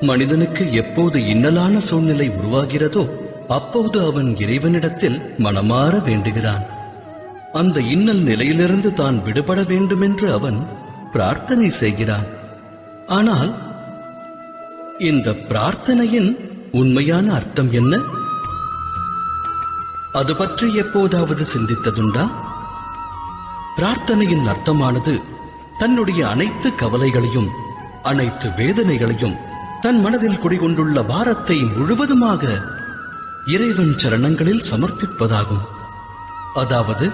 மனிதனுக்கு எப்போது இன்னலான சூழ்நிலை உருவாகிறதோ அப்போது அவன் இறைவனிடத்தில் மனமாற வேண்டுகிறான். அந்த இன்னல் நிலையிலிருந்து தான் விடுபட வேண்டுமென்று அவன் பிரார்த்தனை செய்கிறான். ஆனால் இந்த பிரார்த்தனையின் உண்மையான அர்த்தம் என்ன? அது பற்றி எப்போதாவது சிந்தித்ததுண்டா? பிரார்த்தனையின் அர்த்தமானது தன்னுடைய அனைத்து கவலைகளையும் அனைத்து வேதனைகளையும் தன் மனதில் குடிகொண்டுள்ள பாரத்தை முழுவதுமாக இறைவன் சரணங்களில் சமர்ப்பிப்பதாகும். அதாவது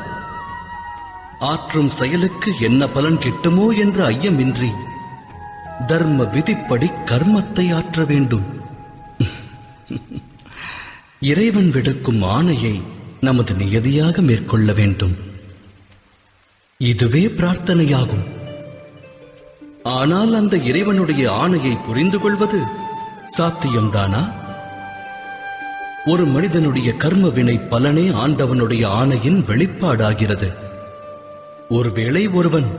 ஆற்றும் செயலுக்கு என்ன பலன் கிட்டுமோ என்ற ஐயமின்றி தர்ம விதிப்படி கர்மத்தை ஆற்ற வேண்டும். இறைவன் விடுக்கும் ஆணையை நமது நியதியாக மேற்கொள்ள வேண்டும். இதுவே பிரார்த்தனையாகும். ஆனால் அந்த இறைவனுடைய ஆணையை புரிந்து கொள்வது சாத்தியம்தானா? ஒரு மனிதனுடைய கர்ம வினை பலனே ஆண்டவனுடைய ஆணையின் வெளிப்பாடாகிறது. ஒருவேளை ஒருவன்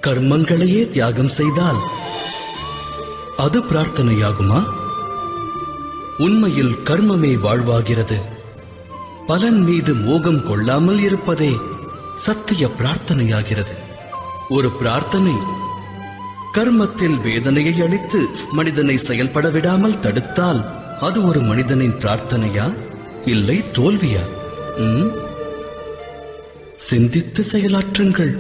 கர்மங்களையே தியாகம் செய்தால் அது பிரார்த்தனையாகுமா? உண்மையில் கர்மமே வாழ்வாகிறது. பலன் மீது மோகம் கொள்ளாமல் இருப்பதே சத்திய பிரார்த்தனையாகிறது. ஒரு பிரார்த்தனை கர்மத்தில் வேதனையை அளித்து மனிதனை செயல்பட விடாமல் தடுத்தால் அது ஒரு மனிதனின் பிரார்த்தனையா, இல்லை தோல்வியா? சிந்தித்து செயலாற்றுங்கள்.